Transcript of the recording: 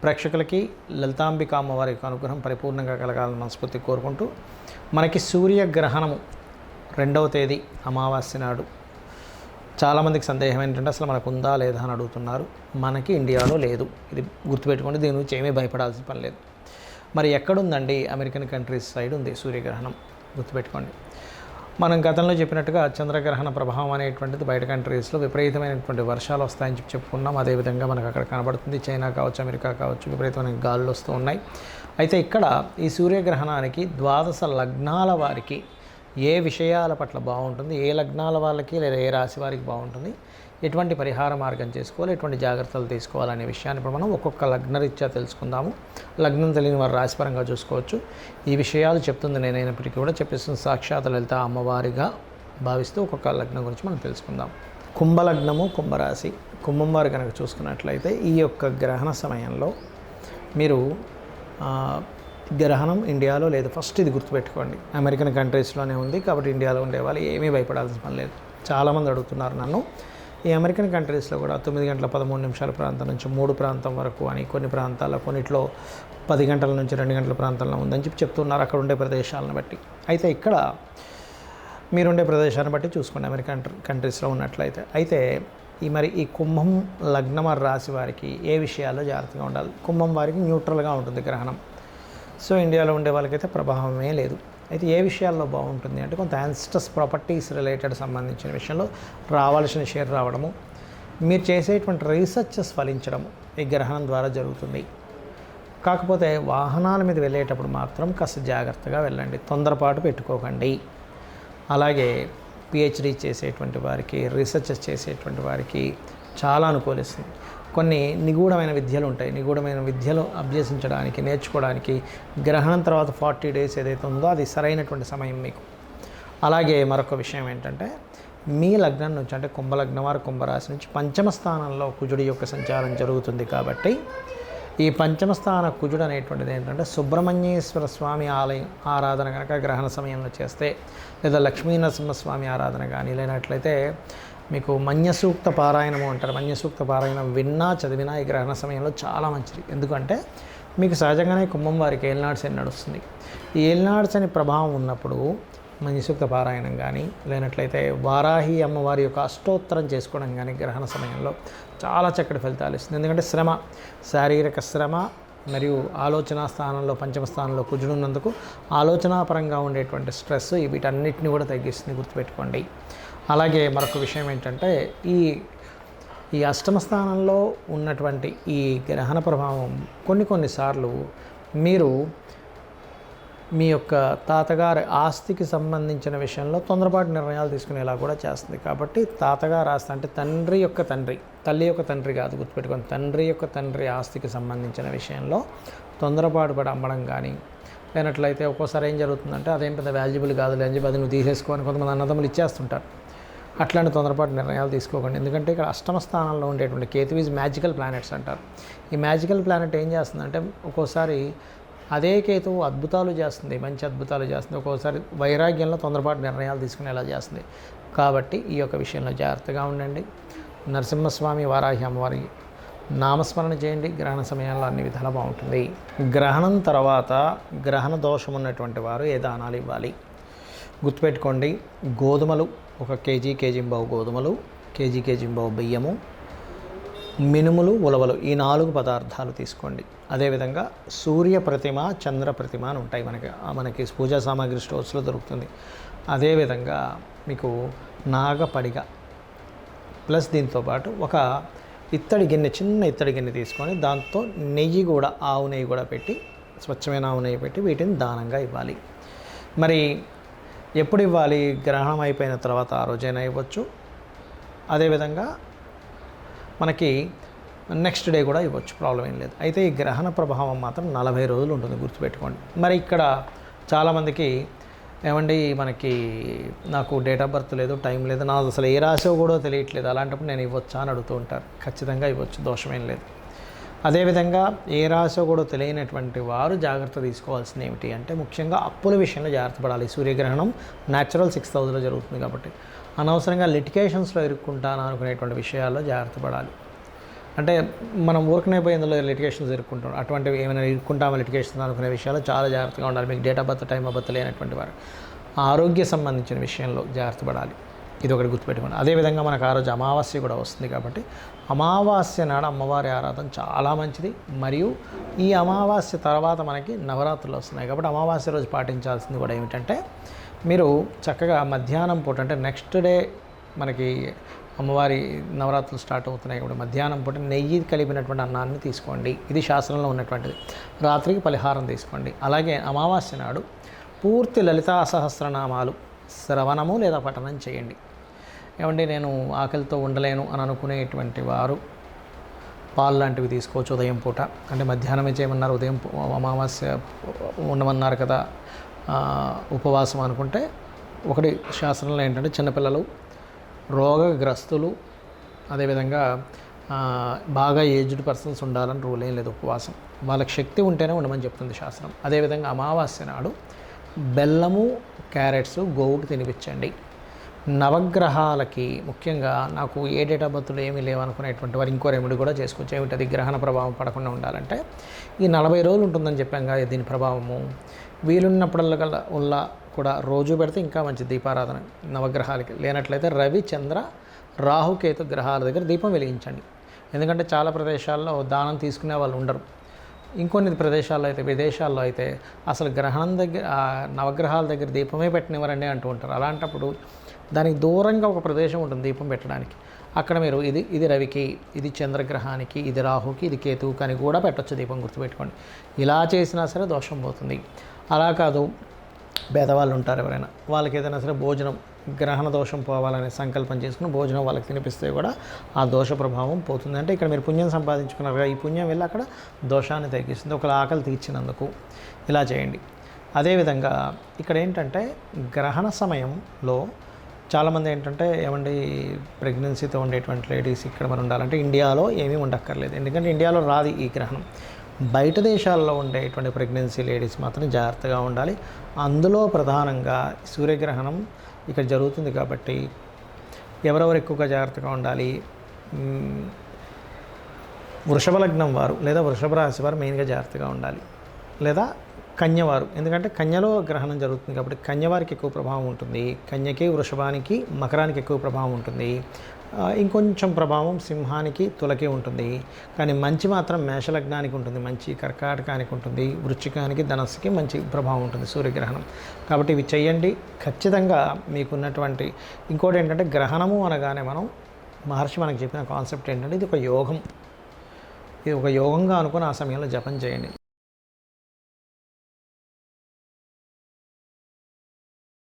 ప్రేక్షకులకి లలితాంబిక అమ్మవారి యొక్క అనుగ్రహం పరిపూర్ణంగా కలగాలని మనస్ఫూర్తి కోరుకుంటూ, మనకి సూర్యగ్రహణము 2వ తేదీ అమావాస్య నాడు చాలామందికి సందేహం ఏంటంటే అసలు మనకు ఉందా లేదా అని అడుగుతున్నారు. మనకి ఇండియాలో లేదు, ఇది గుర్తుపెట్టుకోండి. దీని గురించి ఏమీ భయపడాల్సిన పని లేదు. మరి ఎక్కడుందండి? అమెరికన్ కంట్రీస్ సైడ్ ఉంది సూర్యగ్రహణం, గుర్తుపెట్టుకోండి. మనం గతంలో చెప్పినట్టుగా చంద్రగ్రహణ ప్రభావం అనేటువంటిది బయట కంట్రీస్లో విపరీతమైనటువంటి వర్షాలు వస్తాయని చెప్పుకున్నాం. అదేవిధంగా మనకు అక్కడ కనబడుతుంది. చైనా కావచ్చు, అమెరికా కావచ్చు, విపరీతమైన గాలులు వస్తూ ఉన్నాయి. అయితే ఇక్కడ ఈ సూర్యగ్రహణానికి 12 లగ్నాల వారికి ఏ విషయాల పట్ల బాగుంటుంది, ఏ లగ్నాల వాళ్ళకి లేదా ఏ రాశి వారికి బాగుంటుంది, ఎటువంటి పరిహార మార్గం చేసుకోవాలి, ఎటువంటి జాగ్రత్తలు తీసుకోవాలనే విషయాన్ని ఇప్పుడు మనం ఒక్కొక్క లగ్నరీత్యా తెలుసుకుందాము. లగ్నం తెలియని వారు రాశిపరంగా చూసుకోవచ్చు. ఈ విషయాలు చెప్తుంది నేనైనప్పటికీ కూడా చెప్పిస్తున్న సాక్షాత్ లలిత అమ్మవారిగా భావిస్తూ ఒక్కొక్క లగ్నం గురించి మనం తెలుసుకుందాం. కుంభలగ్నము, కుంభరాశి. కుంభం వారు కనుక చూసుకున్నట్లయితే ఈ యొక్క గ్రహణ సమయంలో మీరు గ్రహణం ఇండియాలో లేదు. ఫస్ట్ ఇది గుర్తుపెట్టుకోండి. అమెరికన్ కంట్రీస్లోనే ఉంది కాబట్టి ఇండియాలో ఉండేవాళ్ళు ఏమీ భయపడాల్సిన పని లేదు. చాలామంది అడుగుతున్నారు నన్ను, ఈ అమెరికన్ కంట్రీస్లో కూడా 9 గంటల 13 నిమిషాల ప్రాంతం నుంచి 3 ప్రాంతం వరకు అని, కొన్ని ప్రాంతాల్లో కొన్నిట్లో 10 గంటల నుంచి 2 గంటల ప్రాంతంలో ఉందని చెప్తున్నారు అక్కడ ఉండే ప్రదేశాలను బట్టి. అయితే ఇక్కడ మీరుండే ప్రదేశాన్ని బట్టి చూసుకోండి అమెరికన్ కంట్రీస్లో ఉన్నట్లయితే. అయితే ఈ కుంభం లగ్నం రాశి వారికి ఏ విషయాల్లో జాగ్రత్తగా ఉండాలి? కుంభం వారికి న్యూట్రల్గా ఉంటుంది గ్రహణం. సో ఇండియాలో ఉండే వాళ్ళకైతే ప్రభావమే లేదు. అయితే ఏ విషయాల్లో బాగుంటుంది అంటే కొంత యాన్స్టస్ ప్రాపర్టీస్ రిలేటెడ్ సంబంధించిన విషయంలో రావాల్సిన షేర్ రావడము, మీరు చేసేటువంటి రీసెర్చెస్ ఫలించడము ఈ గ్రహణం ద్వారా జరుగుతుంది. కాకపోతే వాహనాల మీద వెళ్ళేటప్పుడు మాత్రం కాస్త జాగ్రత్తగా వెళ్ళండి, తొందరపాటు పెట్టుకోకండి. అలాగే పిహెచ్డీ చేసేటువంటి వారికి, రీసెర్చెస్ చేసేటువంటి వారికి చాలా అనుకూలిస్తుంది. కొన్ని నిగూఢమైన విద్యలు ఉంటాయి. నిగూఢమైన విద్యలు అభ్యసించడానికి, నేర్చుకోవడానికి గ్రహణం తర్వాత 40 డేస్ ఏదైతే ఉందో అది సరైనటువంటి సమయం మీకు. అలాగే మరొక విషయం ఏంటంటే మీ లగ్నం నుంచి అంటే కుంభలగ్నం వారు కుంభరాశి నుంచి 5వ స్థానంలో కుజుడి యొక్క సంచారం జరుగుతుంది. కాబట్టి ఈ 5వ స్థాన కుజుడు అనేటువంటిది ఏంటంటే సుబ్రహ్మణ్యేశ్వర స్వామి ఆలయం ఆరాధన కనుక గ్రహణ సమయంలో చేస్తే, లేదా లక్ష్మీనరసింహస్వామి ఆరాధన కానీ, లేనట్లయితే మీకు మన్యసూక్త పారాయణము అంటారు. మన్యసూక్త పారాయణం విన్నా చదివినా ఈ గ్రహణ సమయంలో చాలా మంచిది. ఎందుకంటే మీకు సహజంగానే కుంభం వారికి ఏలినాడు శని నడుస్తుంది. ఈ ఏలినాడు శని ప్రభావం ఉన్నప్పుడు మన్యసూక్త పారాయణం కానీ, లేనట్లయితే వారాహి అమ్మవారి యొక్క అష్టోత్తరం చేసుకోవడం కానీ గ్రహణ సమయంలో చాలా చక్కటి ఫలితాలు ఇస్తుంది. ఎందుకంటే శ్రమ, శారీరక శ్రమ మరియు ఆలోచన స్థానంలో 5వ స్థానంలో కుజుడున్నందుకు ఆలోచనాపరంగా ఉండేటువంటి స్ట్రెస్ వీటన్నిటిని కూడా తగ్గిస్తుంది, గుర్తుపెట్టుకోండి. అలాగే మరొక విషయం ఏంటంటే ఈ 8వ స్థానంలో ఉన్నటువంటి ఈ గ్రహణ ప్రభావం కొన్నిసార్లు మీరు మీ యొక్క తాతగారి ఆస్తికి సంబంధించిన విషయంలో తొందరపాటు నిర్ణయాలు తీసుకునేలా కూడా చేస్తుంది. కాబట్టి తాతగారి ఆస్తి అంటే తండ్రి యొక్క తండ్రి, తల్లి యొక్క తండ్రి కాదు, గుర్తుపెట్టుకొని తండ్రి యొక్క తండ్రి ఆస్తికి సంబంధించిన విషయంలో తొందరపాటు పడి అమ్మడం కానీ, లేనట్లయితే ఒక్కోసారి ఏం జరుగుతుందంటే అదేం పెద్ద వాల్యుబుల్ కాదులే అని చెప్పి అది నువ్వు తీసేసుకోని కొంతమంది అన్నదమ్ములు ఇచ్చేస్తుంటారు. అట్లాంటి తొందరపాటు నిర్ణయాలు తీసుకోకండి. ఎందుకంటే ఇక్కడ 8వ స్థానంలో ఉండేటువంటి కేతు ఈజ్ మ్యాజికల్ ప్లానెట్స్ అంటారు. ఈ మ్యాజికల్ ప్లానెట్ ఏం చేస్తుందంటే ఒక్కోసారి అదే కేతువు అద్భుతాలు చేస్తుంది, మంచి అద్భుతాలు చేస్తుంది. ఒక్కోసారి వైరాగ్యంలో తొందరపాటు నిర్ణయాలు తీసుకునేలా చేస్తుంది. కాబట్టి ఈ యొక్క విషయంలో జాగ్రత్తగా ఉండండి. నరసింహస్వామి, వారాహి అమ్మవారి నామస్మరణ చేయండి. గ్రహణ సమయంలో అన్ని విధాలు బాగుంటుంది. గ్రహణం తర్వాత గ్రహణ దోషం ఉన్నటువంటి వారు ఏ దానాలు ఇవ్వాలి? గుర్తుపెట్టుకోండి, గోధుమలు 1 కేజీ, కేజీంబావు గోధుమలు, కేజీంబావు బియ్యము, మినుములు, ఉలవలు, ఈ 4 పదార్థాలు తీసుకోండి. అదేవిధంగా సూర్య ప్రతిమ, చంద్ర ప్రతిమ అని ఉంటాయి మనకి పూజా సామాగ్రి స్టోర్స్లో దొరుకుతుంది. అదేవిధంగా మీకు నాగపడిగ ప్లస్ దీంతోపాటు ఒక ఇత్తడి గిన్నె, చిన్న ఇత్తడి గిన్నె తీసుకొని దాంతో నెయ్యి కూడా, ఆవు నెయ్యి కూడా పెట్టి, స్వచ్ఛమైన ఆవు నెయ్యి పెట్టి వీటిని దానంగా ఇవ్వాలి. మరి ఎప్పుడు ఇవ్వాలి? గ్రహణం అయిపోయిన తర్వాత ఆ రోజైనా ఇవ్వచ్చు. అదేవిధంగా మనకి నెక్స్ట్ డే కూడా ఇవ్వచ్చు, ప్రాబ్లం ఏం లేదు. అయితే ఈ గ్రహణ ప్రభావం మాత్రం 40 రోజులు ఉంటుంది, గుర్తుపెట్టుకోండి. మరి ఇక్కడ చాలామందికి ఏమండి మనకి నాకు డేట్ ఆఫ్ బర్త్ లేదు, టైం లేదు, నాకు అసలు ఏ రాశో కూడా తెలియట్లేదు, అలాంటప్పుడు నేను ఇవ్వచ్చా అని అడుగుతూ ఉంటారు. ఖచ్చితంగా ఇవ్వచ్చు, దోషమేం లేదు. అదేవిధంగా ఏ రాశో కూడా తెలియనటువంటి వారు జాగ్రత్త తీసుకోవాల్సింది ఏమిటి అంటే ముఖ్యంగా అప్పుల విషయంలో జాగ్రత్త పడాలి. సూర్యగ్రహణం న్యాచురల్ 6th హౌస్లో జరుగుతుంది కాబట్టి అనవసరంగా లిటికేషన్స్లో ఇరుక్కుంటాను అనుకునేటువంటి విషయాల్లో జాగ్రత్త పడాలి. అంటే మనం ఊరికనే పోయి ఇందులో లిటిగేషన్స్ ఇరుక్కుంటాం, అటువంటివి ఏమైనా ఇరుక్కుంటామా లిటిగేషన్స్ అనుకునే విషయాలు చాలా జాగ్రత్తగా ఉండాలి. మీకు date of birth, time of birth లేనటువంటి వారు ఆరోగ్య సంబంధించిన విషయంలో జాగ్రత్త పడాలి. ఇది ఒకటి గుర్తుపెట్టుకోండి. అదేవిధంగా మనకు ఆ రోజు అమావాస్య కూడా వస్తుంది కాబట్టి అమావాస్య నాడు అమ్మవారి ఆరాధన చాలా మంచిది. మరియు ఈ అమావాస్య తర్వాత మనకి నవరాత్రులు వస్తున్నాయి కాబట్టి అమావాస్య రోజు పాటించాల్సింది కూడా ఏమిటంటే, మీరు చక్కగా మధ్యాహ్నం పూట అంటే నెక్స్ట్ డే మనకి అమ్మవారి నవరాత్రులు స్టార్ట్ అవుతున్నాయి కాబట్టి మధ్యాహ్నం పూట నెయ్యి కలిపినటువంటి అన్నాన్ని తీసుకోండి. ఇది శాస్త్రంలో ఉన్నటువంటిది. రాత్రికి పలహారం తీసుకోండి. అలాగే అమావాస్య నాడు పూర్తి లలితా సహస్రనామాలు శ్రవణము లేదా పఠనం చేయండి. ఏమంటే నేను ఆకలితో ఉండలేను అని అనుకునేటువంటి వారు పాలు లాంటివి తీసుకోవచ్చు ఉదయం పూట. అంటే మధ్యాహ్నమే చేయమన్నారు, ఉదయం అమావాస్య ఉండమన్నారు కదా ఉపవాసం అనుకుంటే, ఒకటి శాస్త్రంలో ఏంటంటే చిన్నపిల్లలు, రోగగ్రస్తులు, అదేవిధంగా బాగా ఏజ్డ్ పర్సన్స్ ఉండాలని రూల్ ఏం లేదు. ఉపవాసం వాళ్ళకి శక్తి ఉంటేనే ఉండమని చెప్తుంది శాస్త్రం. అదేవిధంగా అమావాస్య నాడు బెల్లము, క్యారెట్స్ గోవుకి తినిపించండి. నవగ్రహాలకి ముఖ్యంగా నాకు ఏ డేట్ ఆఫ్ బర్త్లు ఏమీ లేవనుకునేటువంటి వారు ఇంకో రెమెడీ కూడా చేసుకోవచ్చు. ఏమిటది? గ్రహణ ప్రభావం పడకుండా ఉండాలంటే ఈ 40 రోజులు ఉంటుందని చెప్పాం కదా దీని ప్రభావము. వీలున్నప్పుడల్లా కూడా రోజు పెడితే ఇంకా మంచి దీపారాధన నవగ్రహాలకి. లేనట్లయితే రవి, చంద్ర, రాహుకేతు గ్రహాల దగ్గర దీపం వెలిగించండి. ఎందుకంటే చాలా ప్రదేశాల్లో దానం తీసుకునే వాళ్ళు ఉండరు. ఇంకొన్ని ప్రదేశాల్లో అయితే, విదేశాల్లో అయితే అసలు గ్రహణం దగ్గర నవగ్రహాల దగ్గర దీపమే పెట్టనివ్వరండి అంటూ ఉంటారు. అలాంటప్పుడు దానికి దూరంగా ఒక ప్రదేశం ఉంటుంది దీపం పెట్టడానికి. అక్కడ మీరు ఇది రవికి, ఇది చంద్రగ్రహానికి, ఇది రాహుకి, ఇది కేతువుకి అని కూడా పెట్టచ్చు దీపం. గుర్తుపెట్టుకోండి. ఇలా చేసినా సరే దోషం పోతుంది. అలా కాదు, పేదవాళ్ళు ఉంటారు ఎవరైనా, వాళ్ళకి ఏదైనా సరే భోజనం, గ్రహణ దోషం పోవాలనే సంకల్పం చేసుకుని భోజనం వాళ్ళకి తినిపిస్తే కూడా ఆ దోష ప్రభావం పోతుంది. అంటే ఇక్కడ మీరు పుణ్యం సంపాదించుకున్నారు, ఈ పుణ్యం వెళ్ళి అక్కడ దోషాన్ని తగ్గిస్తుంది. ఒకళ్ళ ఆకలి తీర్చినందుకు ఇలా చేయండి. అదేవిధంగా ఇక్కడ ఏంటంటే గ్రహణ సమయంలో చాలామంది ఏంటంటే ఏమండి ప్రెగ్నెన్సీతో ఉండేటువంటి లేడీస్ ఇక్కడ మనం ఉండాలంటే ఇండియాలో ఏమీ ఉండక్కర్లేదు. ఎందుకంటే ఇండియాలో రాదు ఈ గ్రహణం. బయట దేశాల్లో ఉండేటువంటి ప్రెగ్నెన్సీ లేడీస్ మాత్రం జాగ్రత్తగా ఉండాలి. అందులో ప్రధానంగా సూర్యగ్రహణం ఇక్కడ జరుగుతుంది కాబట్టి ఎవరెవరు ఎక్కువగా జాగ్రత్తగా ఉండాలి? వృషభ లగ్నం వారు లేదా వృషభ రాశి వారు మెయిన్గా జాగ్రత్తగా ఉండాలి. లేదా కన్యవారు, ఎందుకంటే కన్యలో గ్రహణం జరుగుతుంది కాబట్టి కన్యవారికి ఎక్కువ ప్రభావం ఉంటుంది. కన్యకి, వృషభానికి, మకరానికి ఎక్కువ ప్రభావం ఉంటుంది. ఇంకొంచెం ప్రభావం సింహానికి, తులకి ఉంటుంది. కానీ మంచి మాత్రం మేషలగ్నానికి ఉంటుంది, మంచి కర్కాటకానికి ఉంటుంది, వృశ్చికానికి, ధనస్సుకి మంచి ప్రభావం ఉంటుంది సూర్యగ్రహణం. కాబట్టి ఇవి చేయండి ఖచ్చితంగా. మీకున్నటువంటి ఇంకోటి ఏంటంటే గ్రహణము అనగానే మహర్షి మనకు చెప్పిన కాన్సెప్ట్ ఏంటంటే ఇది ఒక యోగం. ఇది ఒక యోగంగా అనుకుని ఆ సమయంలో జపం చేయండి.